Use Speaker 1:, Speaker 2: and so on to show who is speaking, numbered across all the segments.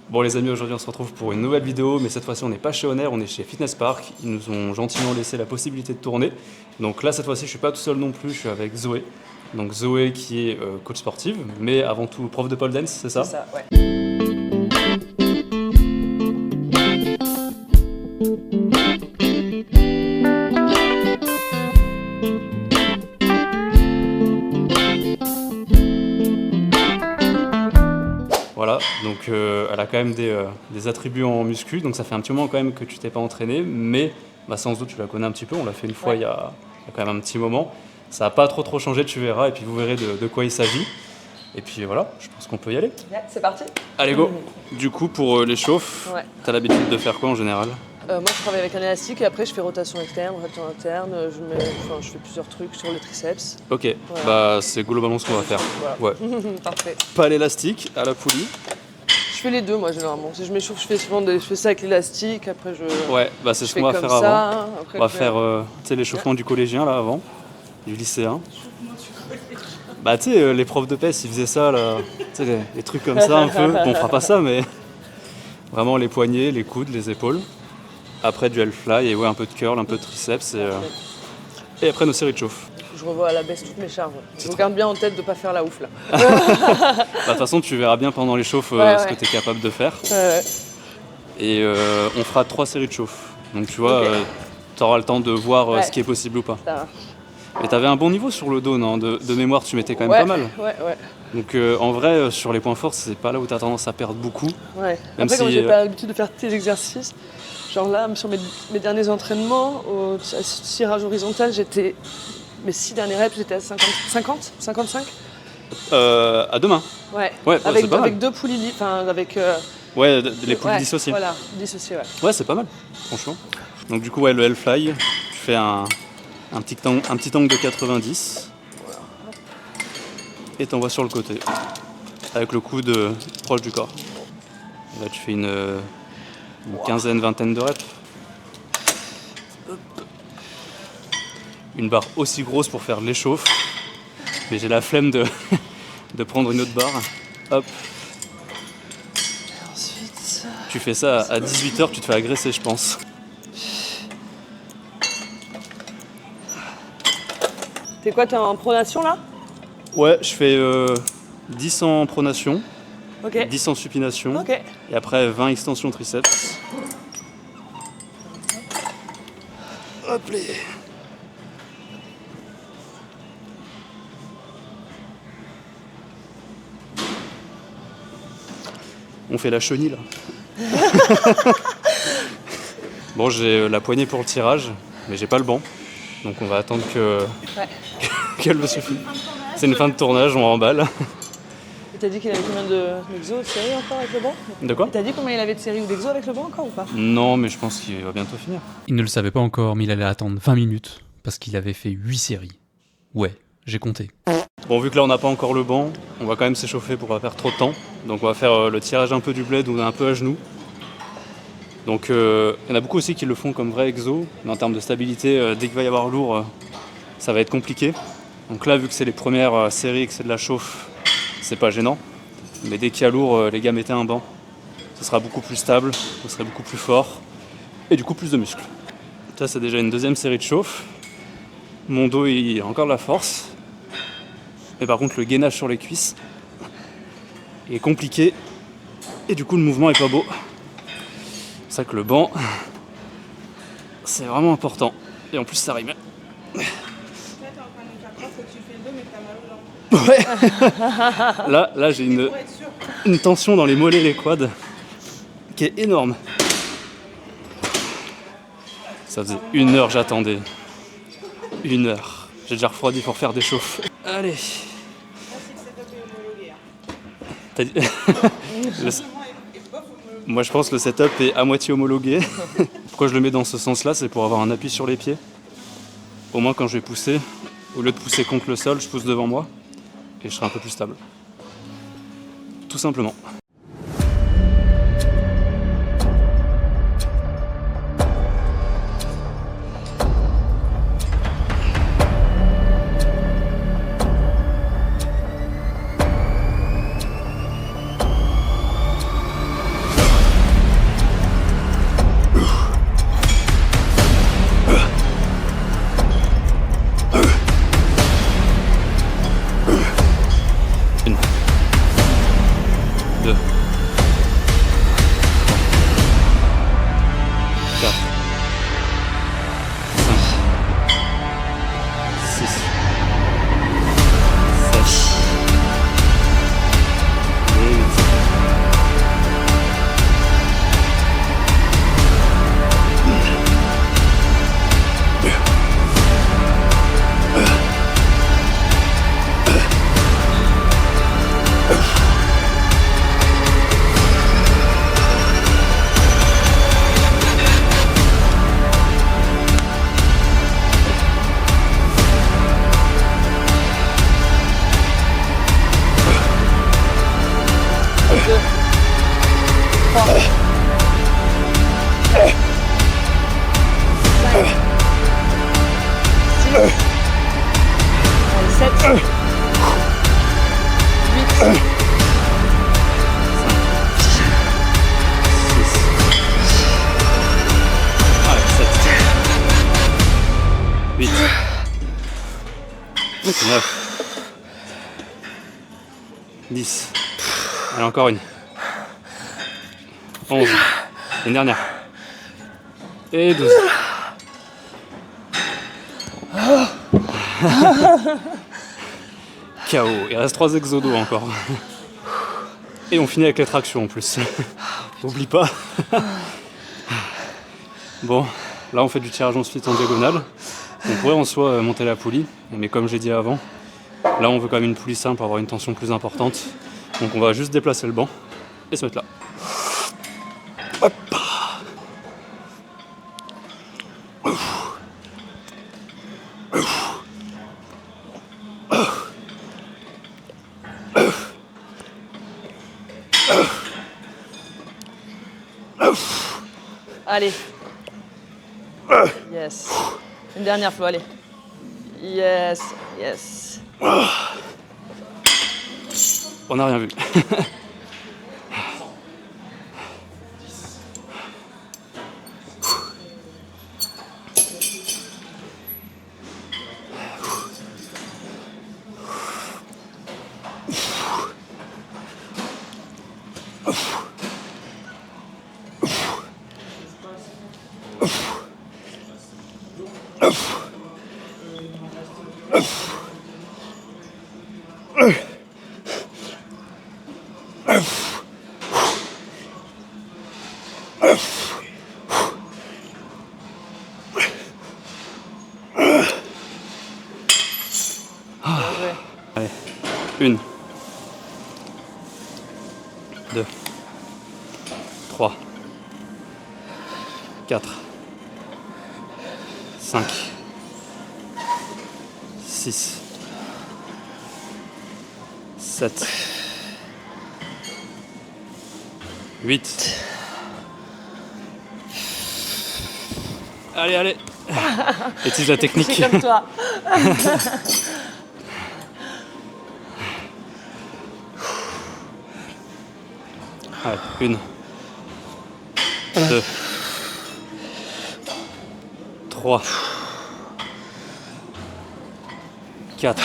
Speaker 1: Bon les amis, aujourd'hui on se retrouve pour une nouvelle vidéo, mais cette fois-ci on n'est pas chez Honor, on est chez Fitness Park. Ils nous ont gentiment laissé la possibilité de tourner. Donc là cette fois-ci je suis pas tout seul non plus, je suis avec Zoé. Donc Zoé qui est coach sportive, mais avant tout prof de pole dance, c'est ça?
Speaker 2: C'est ça, ouais.
Speaker 1: Voilà, donc elle a quand même des attributs en muscu, donc ça fait un petit moment quand même que tu t'es pas entraîné, mais sans doute tu la connais un petit peu, on l'a fait une fois il y a quand même un petit moment. Ça n'a pas trop changé, tu verras, et puis vous verrez de quoi il s'agit. Et puis voilà, je pense qu'on peut y aller.
Speaker 2: Yeah, c'est parti.
Speaker 1: Allez go. Du coup pour l'échauffe, t'as l'habitude de faire quoi en général?
Speaker 2: Moi je travaille avec un élastique et après je fais rotation externe, rotation interne, je fais plusieurs trucs sur le triceps.
Speaker 1: Ok, voilà. C'est globalement ce qu'on va faire.
Speaker 2: Voilà.
Speaker 1: Ouais.
Speaker 2: Parfait.
Speaker 1: Pas l'élastique, à la poulie.
Speaker 2: Je fais les deux moi généralement. Si je m'échauffe, je fais ça avec l'élastique, après je...
Speaker 1: Ouais, c'est ce qu'on va faire avant.
Speaker 2: Après,
Speaker 1: on va faire l'échauffement du collégien là avant, du lycéen. Tu sais, les profs de PES ils faisaient ça là, tu sais, les trucs comme ça un peu. Bon, on fera pas ça, mais vraiment les poignets, les coudes, les épaules. Après du Hellfly et un peu de curl, un peu de triceps et après nos séries de chauffe.
Speaker 2: Je revois à la baisse toutes mes charges. Je garde bien en tête de ne pas faire la ouf là.
Speaker 1: De toute façon, tu verras bien pendant les chauffes ce que tu es capable de faire. Et on fera 3 séries de chauffe. Donc tu vois, tu auras le temps de voir ce qui est possible ou pas. Mais t'avais un bon niveau sur le dos, non? De mémoire, tu mettais quand même pas mal.
Speaker 2: Ouais.
Speaker 1: Donc en vrai, sur les points forts, c'est pas là où t'as tendance à perdre beaucoup.
Speaker 2: Ouais.
Speaker 1: Même
Speaker 2: après,
Speaker 1: si,
Speaker 2: comme j'ai pas l'habitude de faire tes exercices, genre là, sur mes derniers entraînements, au tirage horizontal, mes 6 derniers reps, j'étais à 55.
Speaker 1: À deux mains.
Speaker 2: Ouais,
Speaker 1: c'est pas mal.
Speaker 2: avec 2 poulies, avec...
Speaker 1: les poulies dissociées.
Speaker 2: Voilà, dissociées, ouais.
Speaker 1: Ouais, c'est pas mal, franchement. Donc du coup, le Hellfly, tu fais un petit angle de 90 et t'envoies sur le côté avec le coude proche du corps. Et là, tu fais une quinzaine, vingtaine de reps. Hop. Une barre aussi grosse pour faire l'échauffe, mais j'ai la flemme de prendre une autre barre. Hop.
Speaker 2: Et ensuite...
Speaker 1: Tu fais ça à 18h, tu te fais agresser, je pense.
Speaker 2: T'es quoi, t'es en pronation là?
Speaker 1: Ouais, je fais 10 en pronation, 10 en supination, et après 20 extensions triceps. Hop les. On fait la chenille là. Bon, j'ai la poignée pour le tirage, mais j'ai pas le banc. Donc on va attendre qu'elle me suffise. C'est une fin de tournage, on remballe.
Speaker 2: Et t'as dit qu'il avait combien d'exos de série encore avec le banc?
Speaker 1: De quoi?
Speaker 2: T'as dit combien il avait de série ou d'exos avec le banc encore ou pas?
Speaker 1: Non, mais je pense qu'il va bientôt finir.
Speaker 3: Il ne le savait pas encore, mais il allait attendre 20 minutes, parce qu'il avait fait 8 séries. Ouais, j'ai compté.
Speaker 1: Bon, vu que là on n'a pas encore le banc, on va quand même s'échauffer pour pas perdre trop de temps. Donc on va faire le tirage un peu du bled ou un peu à genoux. Donc il y en a beaucoup aussi qui le font comme vrai exo, mais en termes de stabilité, dès qu'il va y avoir lourd, ça va être compliqué. Donc là, vu que c'est les premières séries et que c'est de la chauffe, c'est pas gênant. Mais dès qu'il y a lourd, les gars, mettez un banc. Ce sera beaucoup plus stable, ce sera beaucoup plus fort et du coup plus de muscles. Ça, c'est déjà une deuxième série de chauffe. Mon dos, il a encore de la force. Mais par contre, le gainage sur les cuisses est compliqué et du coup, le mouvement est pas beau. C'est ça que le banc, c'est vraiment important. Et en plus, ça rime. Ouais. Là j'ai une tension dans les mollets et les quads qui est énorme. Ça faisait 1 heure j'attendais. 1 heure. J'ai déjà refroidi pour faire des chauffes. Allez. T'as dit... Moi je pense que le setup est à moitié homologué. Pourquoi je le mets dans ce sens là, c'est pour avoir un appui sur les pieds. Au moins quand je vais pousser, au lieu de pousser contre le sol, je pousse devant moi et je serai un peu plus stable. Tout simplement.
Speaker 2: 3. 4. 5. 6. Allez, 7. 8.
Speaker 1: 8, 9, 10, allez encore une, 11, une dernière, et 12. KO, il reste 3 exodos encore. Et on finit avec les tractions en plus. Oublie pas. Bon, là on fait du tirage ensuite en diagonale. On pourrait en soi monter la poulie, mais comme j'ai dit avant, là on veut quand même une poulie simple pour avoir une tension plus importante. Donc on va juste déplacer le banc et se mettre là. Hop.
Speaker 2: Allez. Yes. Une dernière fois, allez. Yes, yes.
Speaker 1: On n'a rien vu. Allez, 1, 2, 3, 4, 5, 6, 7, 8. Allez, allez. Utilise la technique.
Speaker 2: C'est comme toi.
Speaker 1: Allez, 1, 2, 3, 4.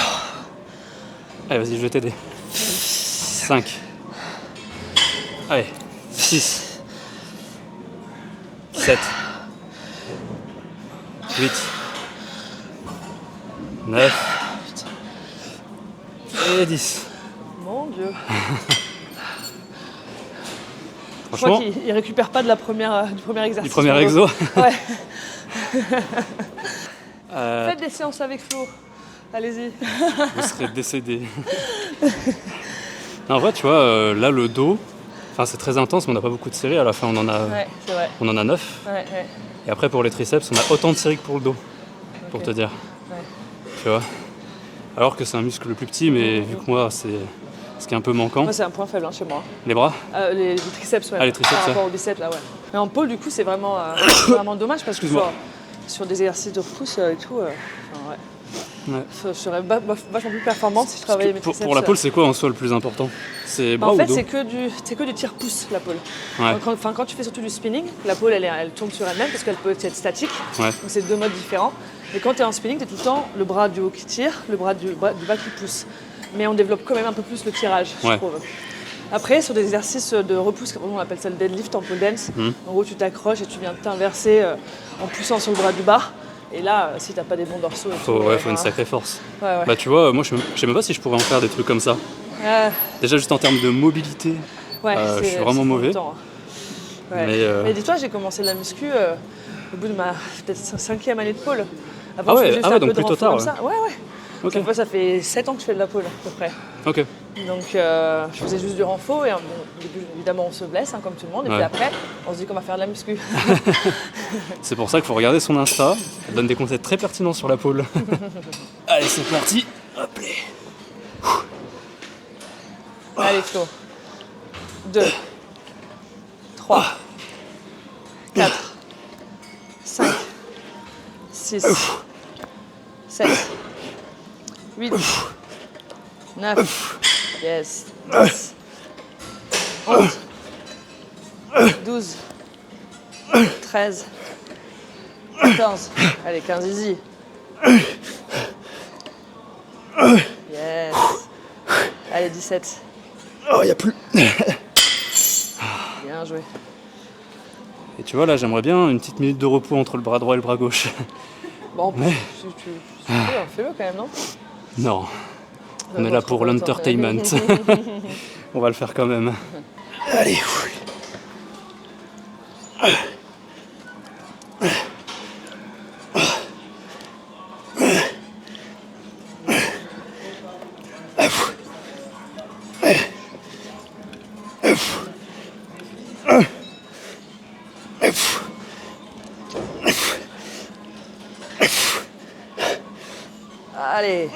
Speaker 1: Allez, vas-y, je vais t'aider. 5. Allez, 6, 7, 8, 9 et 10.
Speaker 2: Mon Dieu. Je
Speaker 1: Franchement,
Speaker 2: crois qu'il récupère pas de la première, du premier exercice.
Speaker 1: du premier exo.
Speaker 2: Ouais.
Speaker 1: Euh,
Speaker 2: Faites des séances avec Flo. Allez-y.
Speaker 1: Vous serez décédé. En vrai, tu vois, là, le dos, c'est très intense, mais on n'a pas beaucoup de séries. À la fin, on en a,
Speaker 2: Ouais, c'est vrai.
Speaker 1: on en a 9.
Speaker 2: Ouais, ouais.
Speaker 1: Et après, pour les triceps, on a autant de séries que pour le dos, pour
Speaker 2: Ok.
Speaker 1: te dire.
Speaker 2: Ouais.
Speaker 1: Tu vois. Alors que c'est un muscle plus petit, mais vu que moi, c'est ce qui est un peu manquant.
Speaker 2: Moi, c'est un point faible hein, chez moi.
Speaker 1: Les bras.
Speaker 2: Les triceps, ouais.
Speaker 1: Ah, les triceps,
Speaker 2: par rapport
Speaker 1: ouais.
Speaker 2: aux biceps, là, ouais. Mais en pôle, du coup, c'est vraiment, vraiment dommage parce que
Speaker 1: Excuse-moi.
Speaker 2: sur des exercices de repousse et tout, ouais.
Speaker 1: Ouais.
Speaker 2: Je serais vachement plus performante si je travaillais mes triceps.
Speaker 1: Pour la pôle, c'est quoi en soi le plus important? C'est bras
Speaker 2: En
Speaker 1: ou
Speaker 2: fait,
Speaker 1: dos?
Speaker 2: c'est que du tir-pouce, la pôle.
Speaker 1: Ouais.
Speaker 2: Quand tu fais surtout du spinning, la pôle, elle tourne sur elle-même parce qu'elle peut être statique.
Speaker 1: Ouais.
Speaker 2: Donc, c'est deux modes différents. Mais quand tu es en spinning, tu es tout le temps le bras du haut qui tire, le bras du bas qui pousse. Mais on développe quand même un peu plus le tirage, je
Speaker 1: Ouais.
Speaker 2: trouve. Après, sur des exercices de repousse, on appelle ça le deadlift en pole dance, en gros, tu t'accroches et tu viens t'inverser en poussant sur le bras du bas. Et là, si t'as pas des bons dorsaux, et tout,
Speaker 1: Faut une sacrée force.
Speaker 2: Ouais.
Speaker 1: Bah tu vois, moi je sais même pas si je pourrais en faire des trucs comme ça. Déjà juste en termes de mobilité, je suis vraiment mauvais.
Speaker 2: Ouais.
Speaker 1: Mais,
Speaker 2: dis-toi, j'ai commencé la muscu au bout de ma peut-être 5e année de pôle.
Speaker 1: Ah ouais,
Speaker 2: je faisais juste un
Speaker 1: donc
Speaker 2: peu de
Speaker 1: plutôt
Speaker 2: renfort
Speaker 1: tard,
Speaker 2: comme ça. Ouais.
Speaker 1: Ok.
Speaker 2: Cette fois, ça fait 7 ans que je fais de la pôle, à peu près.
Speaker 1: Ok.
Speaker 2: Donc, je faisais juste du renfort et au début, évidemment, on se blesse, comme tout le monde. Et puis
Speaker 1: Ouais.
Speaker 2: après, on se dit qu'on va faire de la muscu.
Speaker 1: C'est pour ça qu'il faut regarder son Insta. Elle donne des conseils très pertinents sur la pôle. Allez, c'est parti. Hop là.
Speaker 2: Allez, Flo. 2, 3, 3, 4, 5, 6, 7, 8, 9, yes, 10, 11, 12, 13, 14, allez, 15 easy. Yes. Allez, 17.
Speaker 1: Oh, y a plus.
Speaker 2: Bien joué.
Speaker 1: Et tu vois, là, j'aimerais bien une petite minute de repos entre le bras droit et le bras gauche.
Speaker 2: Bon,
Speaker 1: Mais-
Speaker 2: fais-le quand même, non?
Speaker 1: Non, on est là pour l'entertainment. On va le faire quand même. Allez.
Speaker 2: Allez.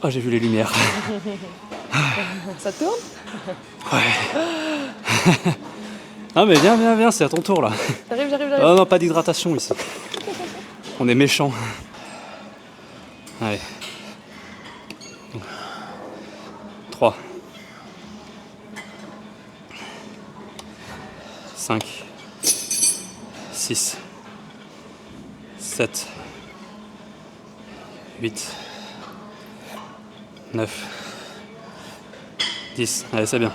Speaker 1: Oh, j'ai vu les lumières.
Speaker 2: Ça tourne?
Speaker 1: Ah mais viens, c'est à ton tour là.
Speaker 2: J'arrive.
Speaker 1: Oh non, pas d'hydratation ici. On est méchants. Allez. 3. 5. 6. 7. 8. 9. 10. Allez, c'est bien.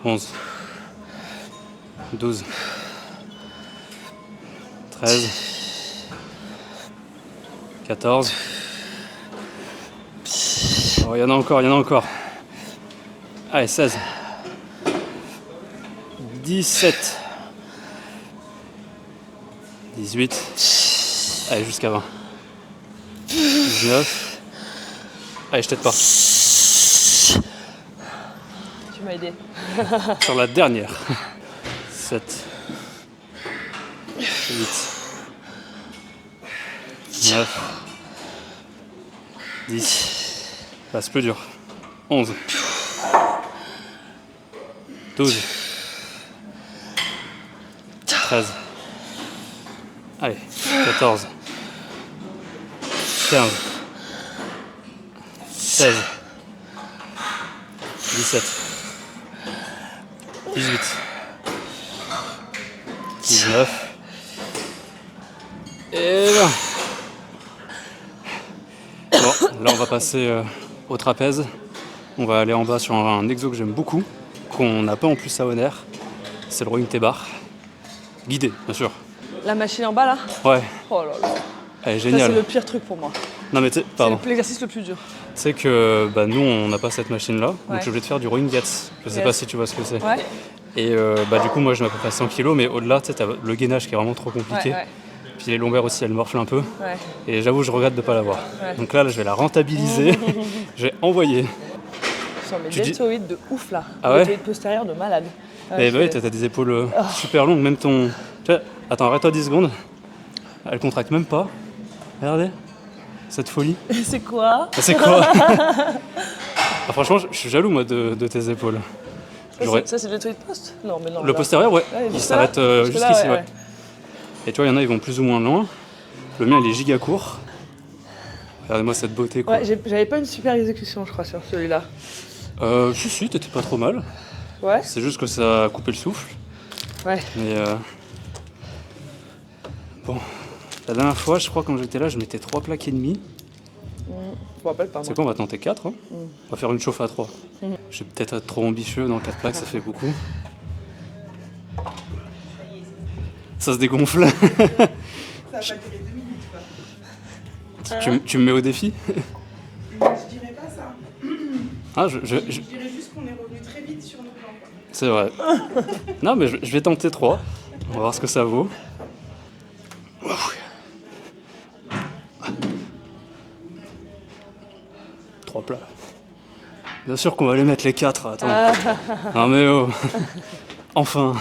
Speaker 1: 11. 12. 13. 14. Oh, il y en a encore. Allez, 16. 17. 18. Allez, jusqu'à 20. 19. Allez, je t'aide pas.
Speaker 2: Tu m'as aidé.
Speaker 1: Sur la dernière. 7. 8. 9. 10. Là, c'est plus dur. 11. 12. 13. Allez, 14. 15. 16. 17. 18. 19. Et 20. Bon, là on va passer au trapèze. On va aller en bas sur un exo que j'aime beaucoup, qu'on n'a pas en plus à Honor. C'est le rowing T-bar. Guidé, bien sûr.
Speaker 2: La machine en bas là?
Speaker 1: Ouais,
Speaker 2: Oh là là.
Speaker 1: elle est
Speaker 2: Ça,
Speaker 1: géniale.
Speaker 2: c'est le pire truc pour moi.
Speaker 1: Non mais tu sais, pardon.
Speaker 2: C'est l'exercice le plus dur.
Speaker 1: Tu sais que bah, nous on n'a pas cette machine là, donc
Speaker 2: Ouais.
Speaker 1: je suis obligé de faire du rowing Gats. Je sais
Speaker 2: Yes.
Speaker 1: pas si tu vois ce que c'est.
Speaker 2: Ouais.
Speaker 1: Et bah, du coup moi je mets à peu près 100 kg, mais au-delà tu sais, t'as le gainage qui est vraiment trop compliqué.
Speaker 2: Ouais.
Speaker 1: Puis les lombaires aussi elles morflent un peu.
Speaker 2: Ouais.
Speaker 1: Et j'avoue je regrette de ne pas l'avoir.
Speaker 2: Ouais.
Speaker 1: Donc là je vais la rentabiliser. Je vais envoyer.
Speaker 2: Sur mes
Speaker 1: Tu dis-
Speaker 2: deltoïdes de ouf là.
Speaker 1: Ah ouais
Speaker 2: Deltoïdes postérieurs de malade. Ouais,
Speaker 1: Et bah oui, t'as des épaules super longues, même ton... Tu vois, attends, arrête-toi 10 secondes. Elle contracte même pas. Regardez, cette folie.
Speaker 2: C'est quoi?
Speaker 1: Ah, c'est quoi? Ah, franchement, je suis jaloux moi de tes épaules. J'aurais-
Speaker 2: Ça c'est le deltoïde post? Non mais non.
Speaker 1: Le
Speaker 2: là.
Speaker 1: postérieur, ouais,
Speaker 2: Ouais,
Speaker 1: il
Speaker 2: jusque
Speaker 1: s'arrête
Speaker 2: là, jusque là,
Speaker 1: jusqu'ici,
Speaker 2: ouais,
Speaker 1: ouais. Et tu vois, il y en a, ils vont plus ou moins loin. Le mien, il est giga court. Regardez-moi cette beauté, quoi.
Speaker 2: Ouais, j'avais pas une super exécution je crois sur celui-là.
Speaker 1: Si, t'étais pas trop mal.
Speaker 2: Ouais?
Speaker 1: C'est juste que ça a coupé le souffle.
Speaker 2: Ouais.
Speaker 1: Mais bon, la dernière fois, je crois, quand j'étais là, je mettais 3 plaques et demie.
Speaker 2: Je me rappelle pas
Speaker 1: C'est
Speaker 2: moi.
Speaker 1: quoi, on va tenter 4 hein. On va faire une chauffe à 3. Je vais peut-être être trop ambitieux, dans 4 plaques, ça fait beaucoup. Ça se dégonfle.
Speaker 4: Ça va pas durer 2 minutes, quoi.
Speaker 1: Tu me mets au défi?
Speaker 4: Moi, je dirais pas ça.
Speaker 1: Ah,
Speaker 4: Je dirais juste qu'on est revenu très vite sur nos plans, quoi.
Speaker 1: c'est vrai. Non, mais je vais tenter 3. On va voir ce que ça vaut. Trois plats. Bien sûr qu'on va les mettre les 4, attends. Non mais oh. Enfin.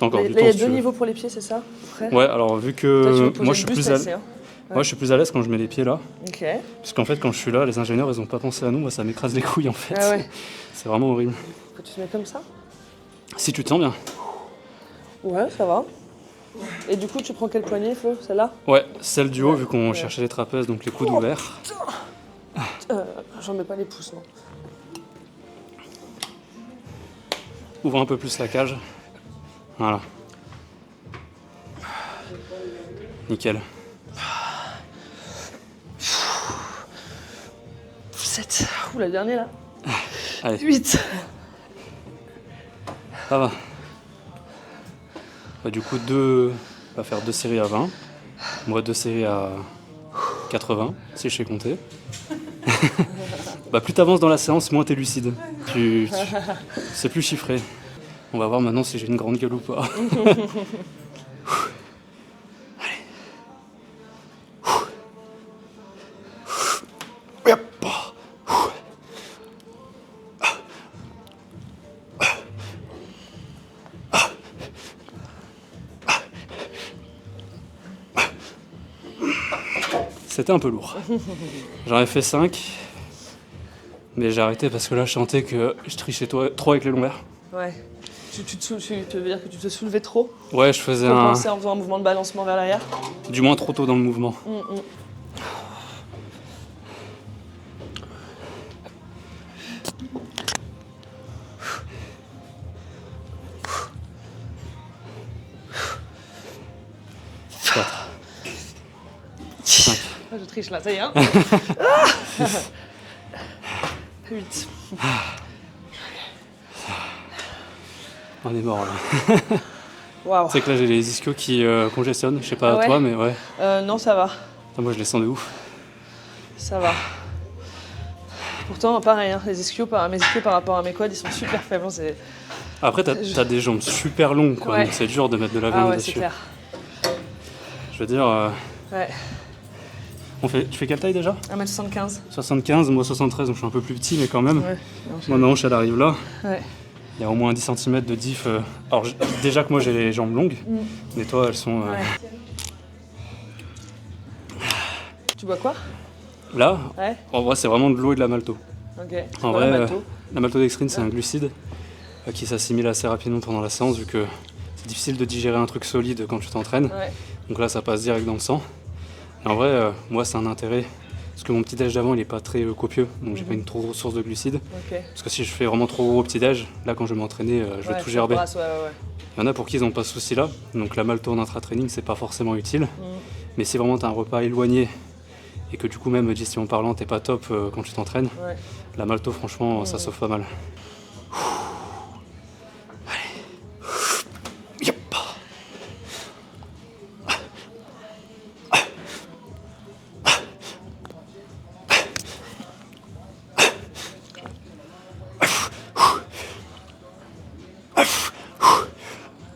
Speaker 1: Encore
Speaker 2: Là,
Speaker 1: du
Speaker 2: il y
Speaker 1: temps
Speaker 2: a
Speaker 1: si
Speaker 2: deux
Speaker 1: tu veux.
Speaker 2: niveaux pour les pieds, c'est ça après
Speaker 1: Ouais, alors vu
Speaker 2: Toi, tu veux
Speaker 1: que
Speaker 2: poser
Speaker 1: moi
Speaker 2: le
Speaker 1: je suis
Speaker 2: buste
Speaker 1: plus à
Speaker 2: assez, hein.
Speaker 1: moi je suis plus à l'aise quand je mets les pieds là.
Speaker 2: Ok.
Speaker 1: Parce qu'en fait quand je suis là, les ingénieurs ils ont pas pensé à nous, moi ça m'écrase les couilles en fait.
Speaker 2: Ah ouais.
Speaker 1: C'est vraiment horrible.
Speaker 2: Faut que tu te mets comme ça.
Speaker 1: Si tu te sens bien.
Speaker 2: Ouais, ça va. Et du coup, tu prends quelle poignée, Flo? Celle-là?
Speaker 1: Ouais, celle du haut vu qu'on cherchait les trapèzes, donc les coudes ouverts.
Speaker 2: J'en mets pas les pouces, non.
Speaker 1: Ouvre un peu plus la cage. Voilà. Nickel.
Speaker 2: 7. Ouh, la dernière là.
Speaker 1: Allez,
Speaker 2: 8.
Speaker 1: ça va. Bah, du coup, on va faire 2 séries à 20. Moi, 2 séries à 80, si je sais compter. Bah, plus t'avances dans la séance, moins t'es lucide. C'est plus chiffré. On va voir maintenant si j'ai une grande gueule ou pas. C'était un peu lourd. J'en ai fait 5, mais j'ai arrêté parce que là je sentais que je trichais trop avec les lombaires.
Speaker 2: Ouais. Tu veux dire que tu te soulevais trop?
Speaker 1: Ouais, je faisais
Speaker 2: Compenser en faisant un mouvement de balancement vers l'arrière?
Speaker 1: du moins trop tôt dans le mouvement. Quatre. 5.
Speaker 2: Ah, je triche là, ça y est. Hein. 8.
Speaker 1: On est mort là.
Speaker 2: Waouh.
Speaker 1: C'est que là j'ai les ischios qui congestionnent, je sais pas
Speaker 2: Ah ouais
Speaker 1: toi mais ouais.
Speaker 2: Non, ça va.
Speaker 1: Putain, moi je les sens de ouf.
Speaker 2: Ça va. Pourtant, pareil, hein, mes ischios par rapport à mes quads, ils sont super faibles. Hein,
Speaker 1: Après t'as des jambes super longues quoi,
Speaker 2: Ouais.
Speaker 1: donc c'est dur de mettre de la
Speaker 2: Ah
Speaker 1: viande
Speaker 2: ouais, c'est
Speaker 1: dessus.
Speaker 2: clair.
Speaker 1: Je veux dire,
Speaker 2: Ouais.
Speaker 1: tu fais quelle taille déjà?
Speaker 2: 1m75.
Speaker 1: 75, moi 73 donc je suis un peu plus petit mais quand même.
Speaker 2: Ouais.
Speaker 1: Moi ma hanche elle arrive là.
Speaker 2: Ouais.
Speaker 1: Il y a au moins 10 cm de diff. Alors déjà que moi j'ai les jambes longues, mais toi elles sont...
Speaker 2: Ouais. Tu bois quoi?
Speaker 1: Là,
Speaker 2: Ouais.
Speaker 1: en vrai c'est vraiment de l'eau et de la malto.
Speaker 2: Ok.
Speaker 1: En
Speaker 2: Voilà,
Speaker 1: vrai,
Speaker 2: malto.
Speaker 1: la maltodextrine c'est un glucide qui s'assimile assez rapidement pendant la séance vu que c'est difficile de digérer un truc solide quand tu t'entraînes.
Speaker 2: Ouais.
Speaker 1: Donc là ça passe direct dans le sang. Et en vrai, moi c'est un intérêt parce que mon petit déj d'avant il est pas très copieux, donc j'ai pas une trop grosse source de glucides.
Speaker 2: Ok.
Speaker 1: Parce que si je fais vraiment trop gros petit déj, là quand je vais m'entraîner, je vais
Speaker 2: Ouais,
Speaker 1: tout
Speaker 2: ça
Speaker 1: gerber.
Speaker 2: brasse, ouais.
Speaker 1: Il y en a pour qui ils n'ont pas ce souci là, donc la malto en intra-training c'est pas forcément utile. Mais si vraiment tu as un repas éloigné et que du coup même digestion parlant t'es pas top quand tu t'entraînes,
Speaker 2: Ouais.
Speaker 1: la malto franchement ça sauve pas mal. Allez. Yep.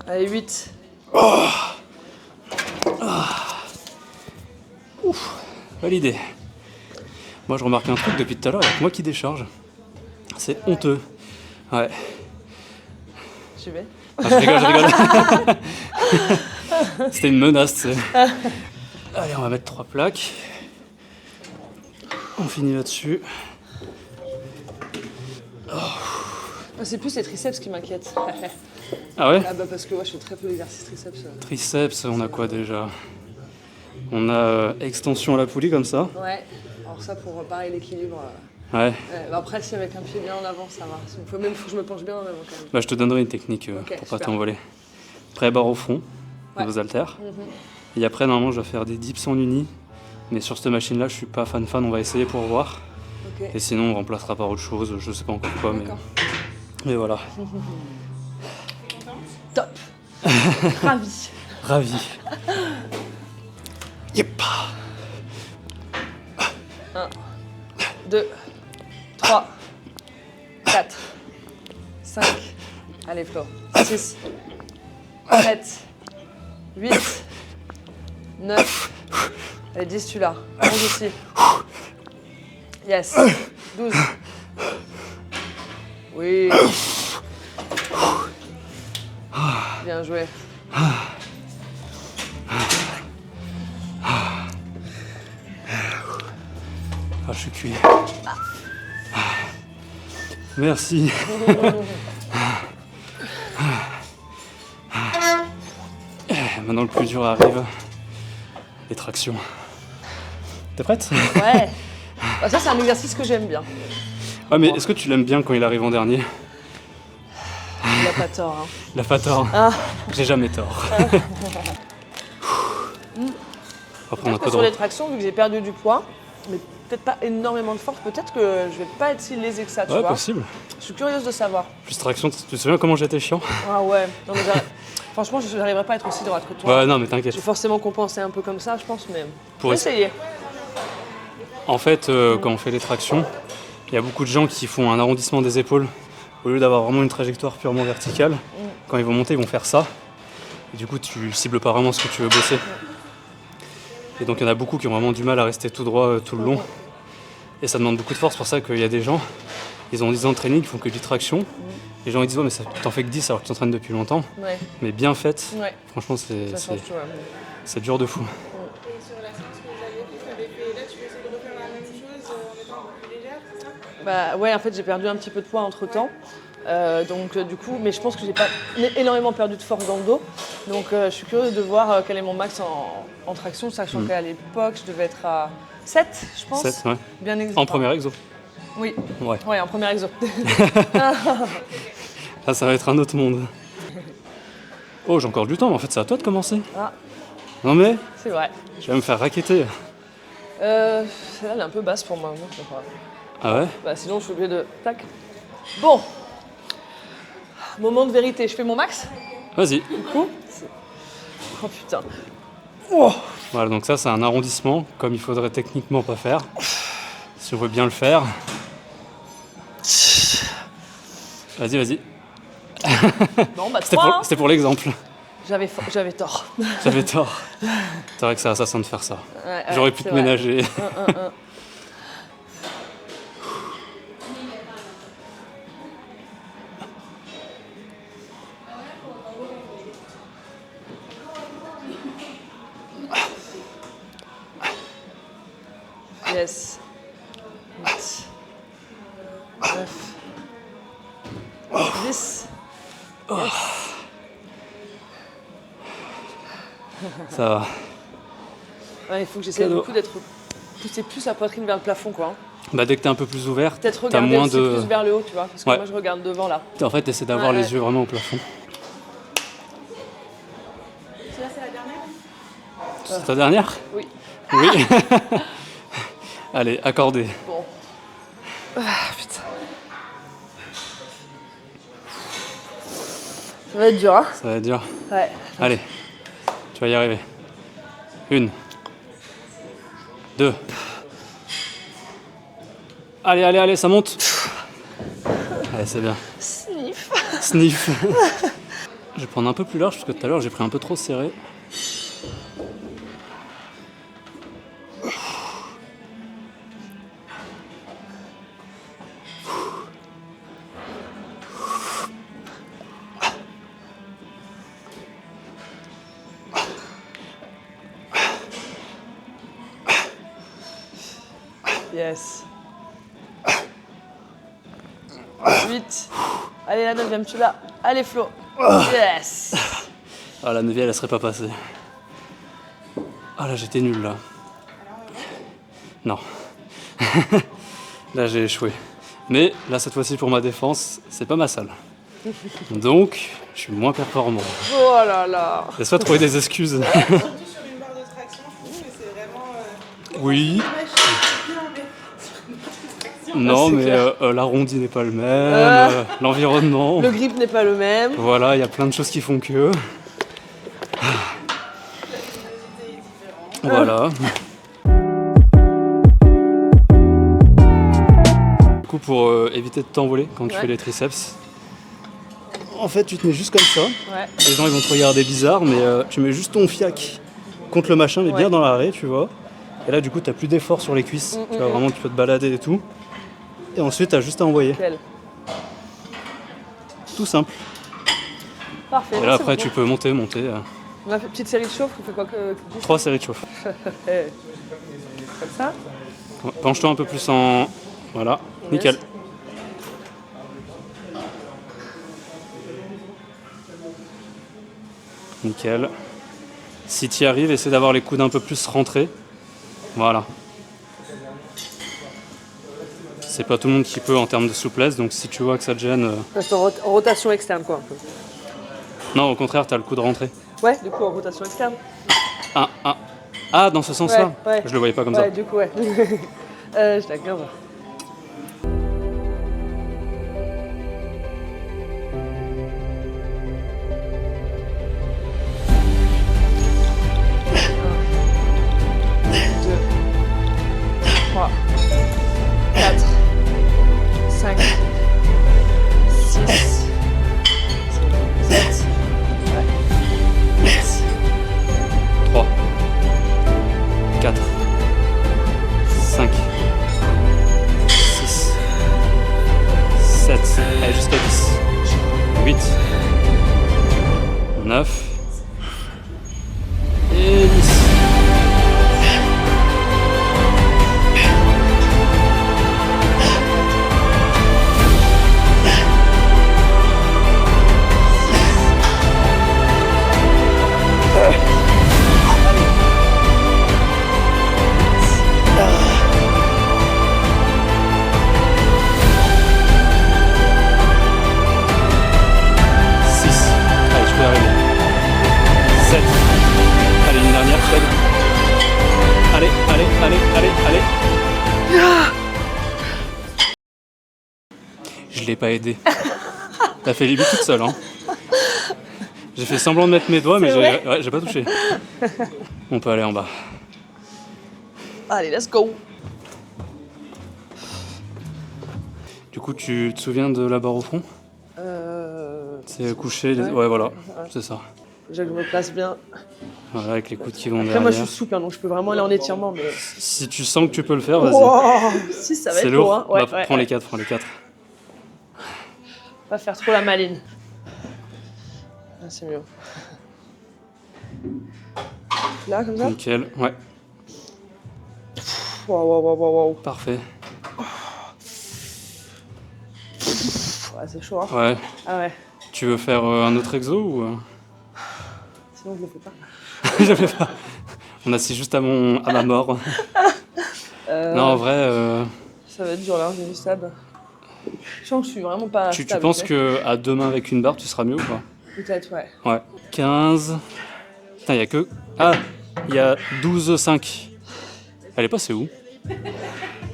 Speaker 2: Allez, 8.
Speaker 1: Validé. Moi je remarque un truc depuis tout à l'heure, il y a que moi qui décharge. C'est honteux. Ouais.
Speaker 2: J'y vais.
Speaker 1: Ah, je rigole. C'était une menace, tu sais. Allez, on va mettre 3 plaques. On finit là-dessus.
Speaker 2: Ah, c'est plus les triceps qui m'inquiètent.
Speaker 1: Ah ouais?
Speaker 2: Ah bah parce que ouais, je fais très peu d'exercices triceps.
Speaker 1: Triceps, on a quoi déjà? On a extension à la poulie comme ça.
Speaker 2: Ouais. Alors ça pour pareil l'équilibre.
Speaker 1: Ouais.
Speaker 2: Ouais, bah après si avec un pied bien en avant ça va. Faut que je me penche bien en avant quand même.
Speaker 1: Bah, je te donnerai une technique
Speaker 2: Ok,
Speaker 1: pour pas
Speaker 2: super.
Speaker 1: t'envoler. Après, barre au fond,
Speaker 2: Ouais.
Speaker 1: vos haltères. Et après, normalement, je vais faire des dips en uni. Mais sur cette machine-là, je suis pas fan. On va essayer pour voir.
Speaker 2: Ok.
Speaker 1: Et sinon, on remplacera par autre chose. Je sais pas encore quoi,
Speaker 2: D'accord.
Speaker 1: mais voilà.
Speaker 2: Top. Ravi.
Speaker 1: Ravi. Yep.
Speaker 2: 1, 2, 3, 4, 5. Allez Flo. 6, 7, 8, 9. Allez, 10 tu l'as. 11 aussi. Yes. 12. Oui. Bien joué.
Speaker 1: Ah, je suis cuit. Merci. Maintenant le plus dur arrive. Les tractions. T'es prête?
Speaker 2: Ouais. Bah, ça, c'est un exercice que j'aime bien.
Speaker 1: Ouais, mais est-ce que tu l'aimes bien quand il arrive en dernier?
Speaker 2: Il a pas tort. Hein.
Speaker 1: Il a pas tort.
Speaker 2: Ah.
Speaker 1: J'ai jamais tort. On va prendre un peu de
Speaker 2: Sur
Speaker 1: repos.
Speaker 2: les tractions, vu que j'ai perdu du poids, mais peut-être pas énormément de force, peut-être que je vais pas être si lésée que ça, tu
Speaker 1: Ouais,
Speaker 2: vois.
Speaker 1: possible.
Speaker 2: Je suis curieuse de savoir.
Speaker 1: Plus traction, tu te souviens comment j'étais chiant?
Speaker 2: Ah ouais. Non, mais franchement, je n'arriverai pas à être aussi droite que toi.
Speaker 1: Ouais, non, mais t'inquiète.
Speaker 2: J'ai forcément compensé un peu comme ça, je pense, mais
Speaker 1: Pour
Speaker 2: faut essayer.
Speaker 1: En fait, quand on fait les tractions, il y a beaucoup de gens qui font un arrondissement des épaules au lieu d'avoir vraiment une trajectoire purement verticale. Quand ils vont monter, ils vont faire ça. Et du coup, tu cibles pas vraiment ce que tu veux bosser. Et donc, il y en a beaucoup qui ont vraiment du mal à rester tout droit tout le long. Et ça demande beaucoup de force. C'est pour ça qu'il y a des gens, ils ont 10 ans de training, ils font que du traction. Les gens ils disent, ouais, mais t'en fais que 10 alors que tu t'entraînes depuis longtemps.
Speaker 2: Ouais.
Speaker 1: Mais bien faite,
Speaker 2: Ouais.
Speaker 1: franchement,
Speaker 2: Ça change tout, ouais.
Speaker 1: c'est dur de fou.
Speaker 4: Et sur la séance que vous aviez fait, t'avais fait, là tu essaies de refaire la même chose en étant un peu plus légère, c'est ça?
Speaker 2: Bah ouais, en fait, j'ai perdu un petit peu de poids entre temps. Donc du coup, mais je pense que j'ai pas énormément perdu de force dans le dos. Donc je suis curieuse de voir quel est mon max en traction, sachant qu'à l'époque, je devais être à 7, je pense.
Speaker 1: 7, ouais.
Speaker 2: Bien
Speaker 1: En premier exo.
Speaker 2: Oui,
Speaker 1: Ouais.
Speaker 2: ouais, en premier exo.
Speaker 1: Là, ça va être un autre monde. Oh, j'ai encore du temps, mais en fait, c'est à toi de commencer.
Speaker 2: Ah,
Speaker 1: Non mais,
Speaker 2: c'est vrai.
Speaker 1: je vais me faire racketter.
Speaker 2: Celle-là, elle est un peu basse pour moi. Moi, je sais pas.
Speaker 1: Ah ouais?
Speaker 2: Bah, sinon, je suis obligée de... Tac. Bon. Moment de vérité. Je fais mon max?
Speaker 1: Vas-y.
Speaker 2: Oh putain.
Speaker 1: Voilà, donc ça, c'est un arrondissement, comme il faudrait techniquement pas faire. Si on veut bien le faire. Vas-y, vas-y.
Speaker 2: Non, bah
Speaker 1: C'était
Speaker 2: 3.
Speaker 1: pour, c'était pour l'exemple.
Speaker 2: J'avais tort.
Speaker 1: J'avais tort. C'est vrai que c'est assassin de faire ça.
Speaker 2: Ouais,
Speaker 1: J'aurais pu
Speaker 2: c'est
Speaker 1: te
Speaker 2: vrai.
Speaker 1: ménager.
Speaker 2: Yes. 8. 9. 10.
Speaker 1: Ça va.
Speaker 2: Ouais, il faut que j'essaie
Speaker 1: Cadeau.
Speaker 2: beaucoup d'être pousser plus la poitrine vers le plafond, quoi. Hein.
Speaker 1: Bah, dès que t'es un peu plus ouvert,
Speaker 2: Peut-être
Speaker 1: t'as
Speaker 2: regarder
Speaker 1: moins
Speaker 2: aussi
Speaker 1: de...
Speaker 2: plus vers le haut, tu vois, parce que
Speaker 1: Ouais.
Speaker 2: moi je regarde devant là.
Speaker 1: En fait, t'essaies d'avoir
Speaker 2: Ouais,
Speaker 1: les
Speaker 2: ouais.
Speaker 1: yeux vraiment au plafond.
Speaker 4: Celle-là c'est la dernière?
Speaker 1: C'est ta dernière?
Speaker 2: Oui.
Speaker 1: Oui. Allez, accordé.
Speaker 2: Bon. Ah, putain. Ça va être dur, hein?
Speaker 1: Ça va être dur.
Speaker 2: Ouais.
Speaker 1: Allez, tu vas y arriver. 1. 2. Allez, allez, allez, ça monte. Allez, c'est bien.
Speaker 2: Sniff.
Speaker 1: Sniff. Je vais prendre un peu plus large parce que tout à l'heure j'ai pris un peu trop serré.
Speaker 2: Yes. 8. Allez, la 9e, tu l'as. Allez, Flo. Yes.
Speaker 1: Ah, la 9e, elle serait pas passée. Ah là, j'étais nul là. Non. Là, j'ai échoué. Mais là, cette fois-ci, pour ma défense, c'est pas ma salle. Donc, je suis moins performant.
Speaker 2: Oh là là.
Speaker 1: Laisse-moi trouver des excuses.
Speaker 4: Surtout sur une barre de traction, je trouve que c'est vraiment
Speaker 1: Oui.
Speaker 4: machine, mais sur une barre de traction.
Speaker 1: Non,
Speaker 2: c'est
Speaker 1: mais
Speaker 2: clair.
Speaker 1: l'arrondi n'est pas le même, l'environnement.
Speaker 2: Le grip n'est pas le même.
Speaker 1: Voilà, il y a plein de choses qui font que. Voilà. Du coup, pour éviter de t'envoler quand tu
Speaker 2: Ouais.
Speaker 1: fais les triceps, en fait, tu te mets juste comme ça.
Speaker 2: Ouais.
Speaker 1: Les gens ils vont te regarder bizarre, mais tu mets juste ton fiac contre le machin, mais bien
Speaker 2: Ouais.
Speaker 1: dans l'arrêt, tu vois. Et là, du coup, t'as plus d'effort sur les cuisses. Tu vois, vraiment, tu peux te balader et tout. Et ensuite, t'as juste à envoyer.
Speaker 2: Quel.
Speaker 1: Tout simple.
Speaker 2: Parfait.
Speaker 1: Et
Speaker 2: non,
Speaker 1: là
Speaker 2: c'est
Speaker 1: après
Speaker 2: bon.
Speaker 1: tu peux monter.
Speaker 2: On a fait une petite série de chauffe, on fait quoi que
Speaker 1: 3 séries de chauffe.
Speaker 2: comme ça.
Speaker 1: Penche-toi un peu plus en... Voilà, nickel. Nickel. Si tu y arrives, essaie d'avoir les coudes un peu plus rentrés. Voilà. C'est pas tout le monde qui peut en termes de souplesse, donc si tu vois que ça te gêne...
Speaker 2: Reste en rotation externe, quoi, un peu.
Speaker 1: Non, au contraire, t'as le coude rentré.
Speaker 2: Ouais, du coup, en rotation externe.
Speaker 1: Ah, dans ce sens-là
Speaker 2: Ouais.
Speaker 1: Je le voyais pas comme
Speaker 2: Ouais,
Speaker 1: ça.
Speaker 2: du coup, ouais. Je d'accord. Trois, 4, 5, 6, 7,
Speaker 1: 3, 4, 5, 6, 7, allez jusqu'à 10, 8, 9 et 10. Allez, je peux y arriver. 7. Allez, une dernière, Fred. Allez, allez, allez, allez, allez. Je l'ai pas aidé. T'as fait les buts toute seule, hein. J'ai fait semblant de mettre mes doigts, mais j'ai pas touché. On peut aller en bas.
Speaker 2: Allez, let's go.
Speaker 1: Du coup, tu te souviens de la barre au front? C'est couché, ouais voilà, c'est ça.
Speaker 2: Déjà que je me place bien.
Speaker 1: Voilà, avec les coudes qui vont
Speaker 2: Après,
Speaker 1: derrière.
Speaker 2: moi, je suis souple, hein, donc je peux vraiment aller en étirement. Mais...
Speaker 1: Si tu sens que tu peux le faire, vas-y.
Speaker 2: Wow, si, ça va
Speaker 1: C'est
Speaker 2: être
Speaker 1: lourd.
Speaker 2: lourd. Hein. Ouais,
Speaker 1: Bah,
Speaker 2: ouais,
Speaker 1: prends
Speaker 2: ouais.
Speaker 1: les 4, prends les 4.
Speaker 2: Pas faire trop la maline. Ah, c'est mieux. Là, comme ça.
Speaker 1: Nickel, ouais,
Speaker 2: Waouh, waouh, waouh, waouh, waouh.
Speaker 1: parfait.
Speaker 2: Ouais, c'est chaud, hein.
Speaker 1: Ouais.
Speaker 2: Ah ouais.
Speaker 1: Tu veux faire un autre exo ou
Speaker 2: Sinon, je le fais pas.
Speaker 1: Je fais pas. On assiste juste à ma mort. Non, en vrai,
Speaker 2: Ça va être dur là, j'ai vu stable. Je sens que je suis vraiment pas.
Speaker 1: tu
Speaker 2: stable,
Speaker 1: penses
Speaker 2: ok.
Speaker 1: que à deux mains avec une barre, tu seras mieux ou pas?
Speaker 2: Peut-être, ouais.
Speaker 1: Ouais. 15. Putain, il y a que. Ah, il y a 12,5. Elle est passée où?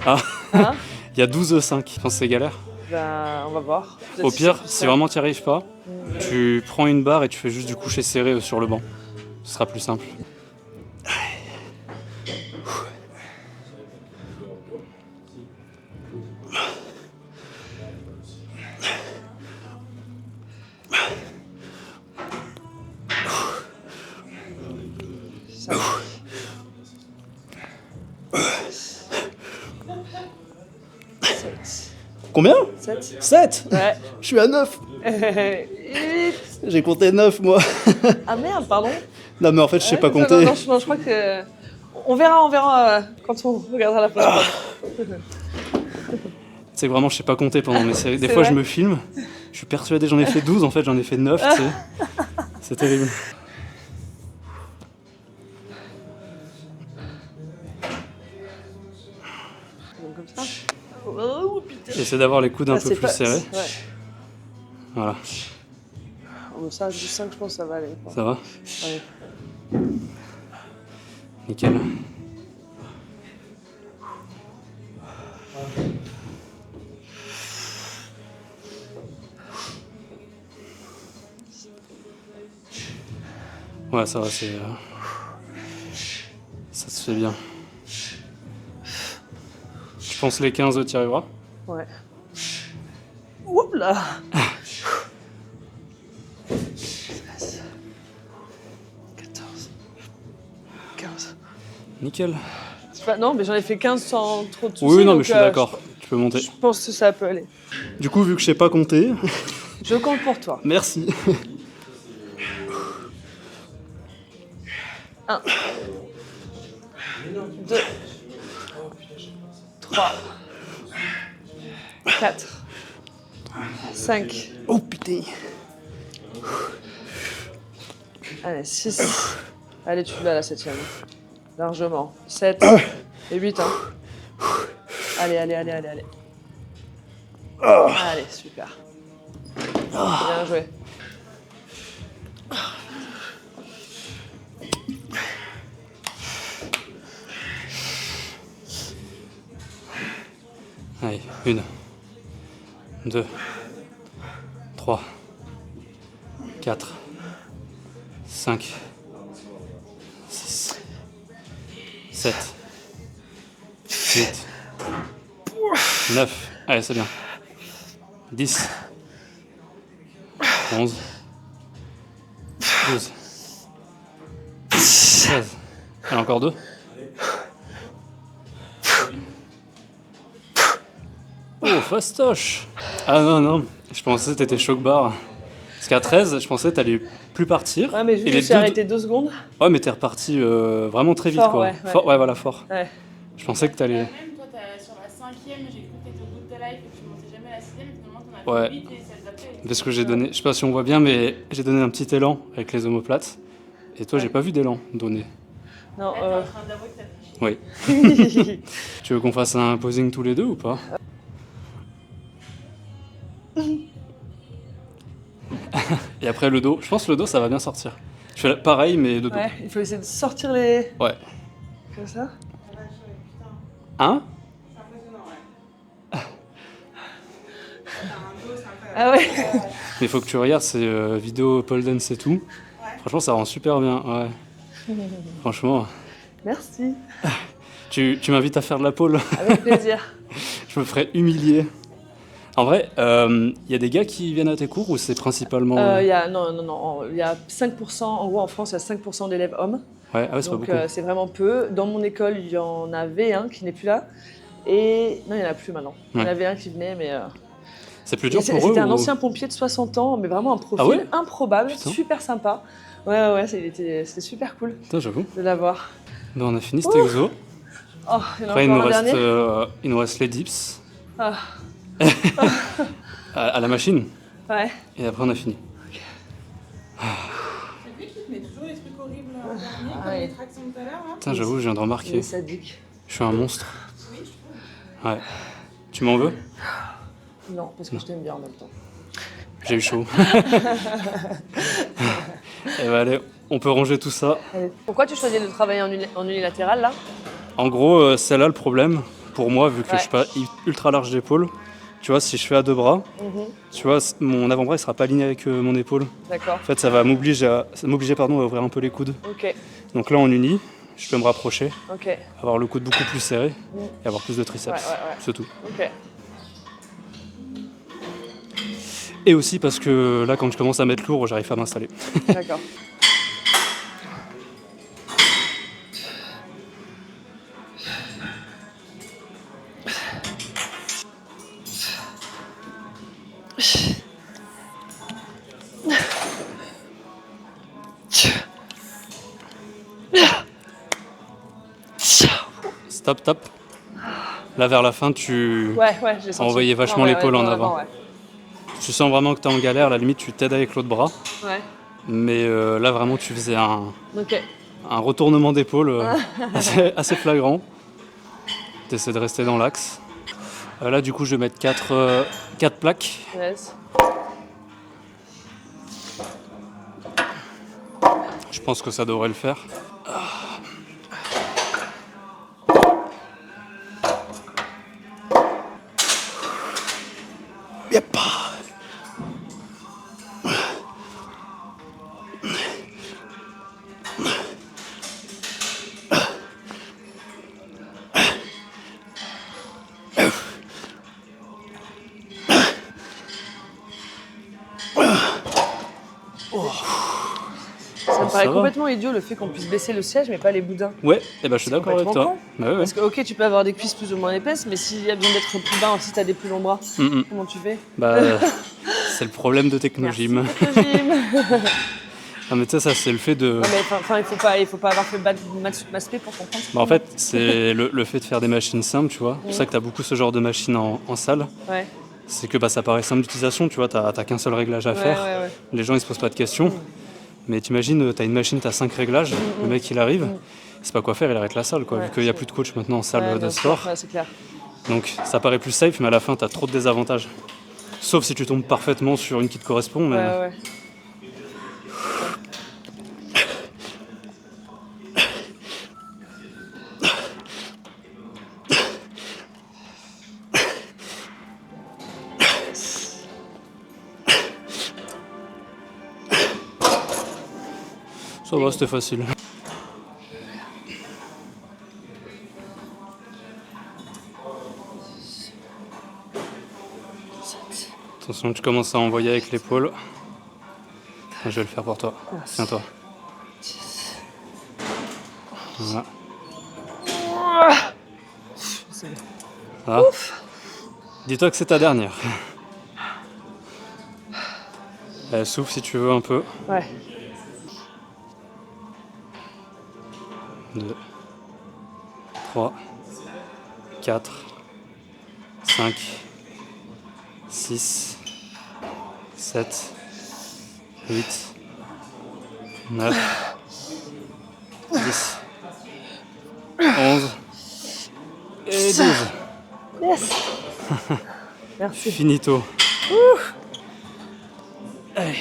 Speaker 1: Ah,
Speaker 2: Hein?
Speaker 1: il y a 12,5. Je pense que c'est galère.
Speaker 2: Ben, on va voir. Peut-être
Speaker 1: Au pire,
Speaker 2: c'est
Speaker 1: si
Speaker 2: ça.
Speaker 1: vraiment tu n'y arrives pas, tu prends une barre et tu fais juste du coucher serré sur le banc. Ce sera plus simple.
Speaker 2: Ça.
Speaker 1: Combien?
Speaker 2: 7.
Speaker 1: 7.
Speaker 2: Ouais.
Speaker 1: Je suis à 9. J'ai compté 9 moi.
Speaker 2: Ah merde, pardon.
Speaker 1: Non mais en fait je sais pas
Speaker 2: Non,
Speaker 1: compter.
Speaker 2: non, je crois que. On verra quand on regardera la photo.
Speaker 1: C'est que vraiment je sais pas compter pendant mes séries. Des
Speaker 2: C'est
Speaker 1: fois
Speaker 2: vrai
Speaker 1: je me filme, je suis persuadé j'en ai fait 12, en fait j'en ai fait 9, tu sais. C'est terrible.
Speaker 2: Donc, comme ça. Oh putain.
Speaker 1: Essaie d'avoir les coudes un
Speaker 2: Ah,
Speaker 1: peu
Speaker 2: c'est
Speaker 1: plus
Speaker 2: pas-
Speaker 1: serrés.
Speaker 2: Ouais.
Speaker 1: Voilà,
Speaker 2: Oh, ça, du 5, je pense que ça va aller.
Speaker 1: ça va?
Speaker 2: Ouais.
Speaker 1: Nickel. Ouais, ça va, c'est. Ça se fait bien. Tu penses les 15, tu y arriveras?
Speaker 2: Ouais. Oups là. 16, 14, 15.
Speaker 1: Nickel.
Speaker 2: C'est pas- Non, mais j'en ai fait 15 sans trop de soucis.
Speaker 1: Oui, non, mais
Speaker 2: donc,
Speaker 1: je suis d'accord. Tu peux monter.
Speaker 2: Je pense que ça peut aller.
Speaker 1: Du coup, vu que je sais pas compter,
Speaker 2: Je compte pour toi.
Speaker 1: merci.
Speaker 2: 1, 2, 3, 4, 5.
Speaker 1: Oh putain.
Speaker 2: Allez, 6. Allez, tu l'as la 7e. Largement. 7 et 8. Hein. Allez. Allez, super. Bien joué.
Speaker 1: Allez, 1, 2, 3, 4, 5, 6, 7, 8, 9. Allez, c'est bien. 10, 11, 12, 13. Allez, encore 2. Oh, fastoche! Ah non, je pensais que t'étais choc-barre. Parce qu'à 13, je pensais que t'allais plus partir.
Speaker 2: Ouais, mais
Speaker 1: Et
Speaker 2: je me suis arrêté 2 secondes.
Speaker 1: Ouais, mais t'es reparti vraiment très vite,
Speaker 2: Fort,
Speaker 1: quoi.
Speaker 2: ouais.
Speaker 1: Fort, ouais, voilà, fort.
Speaker 2: Ouais.
Speaker 1: Je pensais que t'allais...
Speaker 4: Même toi, sur la 5e, j'ai cru que t'étais au bout de ta life et que tu montais jamais à la 6e, et finalement t'en as
Speaker 1: Ouais.
Speaker 4: fait 8 et celle d'après.
Speaker 1: Parce que j'ai donné... Je sais pas si on voit bien, mais j'ai donné un petit élan avec les omoplates. Et toi,
Speaker 2: Ouais.
Speaker 1: j'ai pas vu d'élan donné.
Speaker 2: Non,
Speaker 4: Là, t'es en train d'avouer que t'as triché.
Speaker 1: Oui. Tu veux qu'on fasse un posing tous les deux ou pas? Et après le dos, je pense que le dos ça va bien sortir. Je fais pareil mais de dos.
Speaker 2: ouais, il faut essayer de sortir les...
Speaker 1: Ouais.
Speaker 2: Comme ça.
Speaker 1: Hein?
Speaker 4: C'est impressionnant, ouais. T'as un dos, c'est incroyable.
Speaker 2: Ah ouais.
Speaker 1: Mais faut que tu regardes ces vidéos pole dance et tout.
Speaker 4: Ouais.
Speaker 1: Franchement ça rend super bien, ouais. Franchement.
Speaker 2: Merci.
Speaker 1: Tu m'invites à faire de la pole,
Speaker 2: Avec plaisir.
Speaker 1: je me ferais humilier. En vrai, y a des gars qui viennent à tes cours ou c'est principalement...
Speaker 2: Il y a, non, il y a 5%, en gros en France, il y a 5% d'élèves hommes.
Speaker 1: Ouais, ah ouais, c'est pas
Speaker 2: Donc
Speaker 1: beaucoup.
Speaker 2: c'est vraiment peu. Dans mon école, il y en avait un qui n'est plus là. Et non, il n'y en a plus maintenant. Il y en
Speaker 1: Ouais.
Speaker 2: avait un qui venait, mais...
Speaker 1: C'est plus dur
Speaker 2: Et
Speaker 1: pour eux
Speaker 2: c'était un
Speaker 1: ou...
Speaker 2: ancien pompier de 60 ans, mais vraiment un profil
Speaker 1: Ah ouais
Speaker 2: improbable,
Speaker 1: Putain.
Speaker 2: super sympa. Ouais, c'était super cool
Speaker 1: Putain, j'avoue.
Speaker 2: de l'avoir.
Speaker 1: Ben, on a fini cet exo.
Speaker 2: Oh, il y en a
Speaker 1: Après,
Speaker 2: encore un dernier.
Speaker 1: il nous reste les dips.
Speaker 2: Ah,
Speaker 1: À la machine.
Speaker 2: ouais.
Speaker 1: Et après, on a fini.
Speaker 4: C'est lui qui te met toujours les trucs horribles en dernier,
Speaker 2: Ah
Speaker 4: comme
Speaker 2: ouais.
Speaker 4: les tractions de tout à l'heure, hein.
Speaker 1: Putain, j'avoue, je viens de
Speaker 2: Il
Speaker 1: remarquer.
Speaker 2: est sadique.
Speaker 1: Je suis un monstre.
Speaker 4: Oui, je trouve.
Speaker 1: Ouais. Tu m'en veux?
Speaker 2: Non, parce que je t'aime bien en même temps.
Speaker 1: J'ai eu chaud. Et ben allez, on peut ranger tout ça.
Speaker 2: Allez. Pourquoi tu choisis de travailler en unilatéral là?
Speaker 1: En gros, c'est là le problème pour moi, vu que
Speaker 2: Ouais.
Speaker 1: je suis pas ultra large d'épaule. Tu vois, si je fais à deux bras, tu vois, mon avant-bras il sera pas aligné avec mon épaule.
Speaker 2: D'accord.
Speaker 1: En fait, ça va m'obliger à ouvrir un peu les coudes.
Speaker 2: Ok,
Speaker 1: Donc là, en uni, je peux me rapprocher,
Speaker 2: ok.
Speaker 1: avoir le coude beaucoup plus serré et avoir plus de triceps.
Speaker 2: Ouais.
Speaker 1: C'est tout.
Speaker 2: Ok.
Speaker 1: Et aussi parce que là, quand je commence à mettre lourd, j'arrive pas à m'installer.
Speaker 2: D'accord.
Speaker 1: Stop, top. Là, vers la fin, tu
Speaker 2: Ouais, j'ai senti.
Speaker 1: envoyais vachement
Speaker 2: Ouais,
Speaker 1: l'épaule en avant.
Speaker 2: Ouais.
Speaker 1: Tu sens vraiment que tu es en galère, à la limite, tu t'aides avec l'autre bras.
Speaker 2: Ouais.
Speaker 1: Mais là, vraiment, tu faisais un
Speaker 2: Ok.
Speaker 1: retournement d'épaule assez flagrant. Tu essaies de rester dans l'axe. Là, du coup, je vais mettre 4 plaques.
Speaker 2: Yes.
Speaker 1: Je pense que ça devrait le faire.
Speaker 2: Ça me paraît
Speaker 1: va.
Speaker 2: complètement idiot le fait qu'on puisse baisser le siège mais pas les boudins.
Speaker 1: Ouais, et ben, je suis d'accord avec
Speaker 2: complètement
Speaker 1: toi.
Speaker 2: con.
Speaker 1: Bah ouais, ouais.
Speaker 2: Parce que ok, tu peux avoir des cuisses plus ou moins épaisses, mais s'il y a besoin d'être plus bas, si t'as des plus longs bras, comment tu fais?
Speaker 1: Bah, c'est le problème de Technogym.
Speaker 2: Technogym.
Speaker 1: Ah, mais tu sais, ça, c'est le fait de.
Speaker 2: Non, mais enfin, il faut pas avoir fait maths spé pour comprendre.
Speaker 1: Bah, en fait, c'est le fait de faire des machines simples, tu vois. C'est pour ça que tu as beaucoup ce genre de machines en salle.
Speaker 2: Ouais.
Speaker 1: C'est que ça paraît simple d'utilisation, tu vois, t'as qu'un seul réglage à faire.
Speaker 2: Ouais.
Speaker 1: Les gens, ils se posent pas de questions. Mais t'imagines, t'as une machine, t'as 5 réglages, le mec, il arrive, il sait pas quoi faire, il arrête la salle, quoi.
Speaker 2: Ouais,
Speaker 1: Vu qu'il n'y a plus de coach maintenant en salle
Speaker 2: Ouais,
Speaker 1: de
Speaker 2: bien sûr.
Speaker 1: sport.
Speaker 2: Ouais, c'est clair.
Speaker 1: Donc, ça paraît plus safe, mais à la fin, t'as trop de désavantages. Sauf si tu tombes parfaitement sur une qui te correspond. Mais...
Speaker 2: Ouais.
Speaker 1: Ça va, c'était facile. Attention, tu commences à envoyer avec l'épaule. Je vais le faire pour toi. Tiens-toi. Voilà. Voilà. Dis-toi que c'est ta dernière. Souffle si tu veux un peu.
Speaker 2: Ouais.
Speaker 1: 2, 3, 4, 5, 6, 7, 8, 9, 10, 11 et 12.
Speaker 2: Yes. Merci.
Speaker 1: Finito. Allez.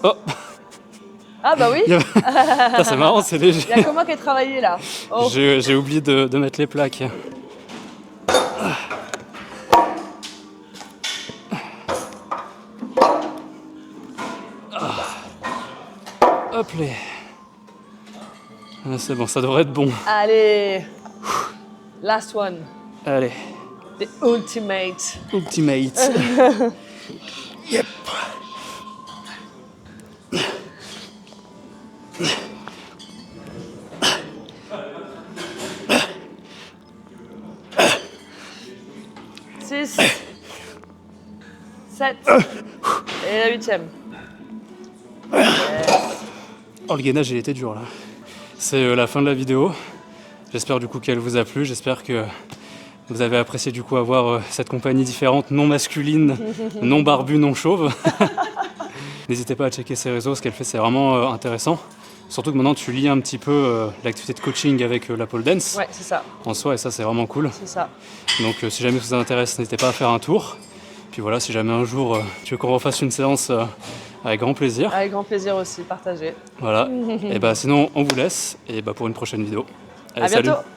Speaker 1: Oh,
Speaker 2: Ah bah oui,
Speaker 1: ça, c'est marrant, c'est léger.
Speaker 2: il y a que moi qui ai travaillé là. Oh.
Speaker 1: J'ai oublié de mettre les plaques. Hop les. Ah, c'est bon, ça devrait être bon.
Speaker 2: Allez. Last one.
Speaker 1: Allez,
Speaker 2: The ultimate.
Speaker 1: ultimate. Yep.
Speaker 2: Six. 7. Et la 8e.
Speaker 1: Oh, le gainage, il était dur là. C'est la fin de la vidéo. J'espère du coup qu'elle vous a plu. J'espère que vous avez apprécié du coup avoir cette compagnie différente, non masculine, non barbue, non chauve. N'hésitez pas à checker ses réseaux, ce qu'elle fait c'est vraiment intéressant. Surtout que maintenant tu lis un petit peu l'activité de coaching avec la pole dance
Speaker 2: Ouais, c'est ça.
Speaker 1: en soi et ça c'est vraiment cool.
Speaker 2: C'est ça.
Speaker 1: Donc si jamais ça vous intéresse, n'hésitez pas à faire un tour. Puis voilà, si jamais un jour tu veux qu'on refasse une séance, avec grand plaisir.
Speaker 2: Avec grand plaisir aussi, partagez.
Speaker 1: Voilà. Et bah sinon on vous laisse et bah pour une prochaine vidéo. Allez,
Speaker 2: À bientôt.
Speaker 1: salut.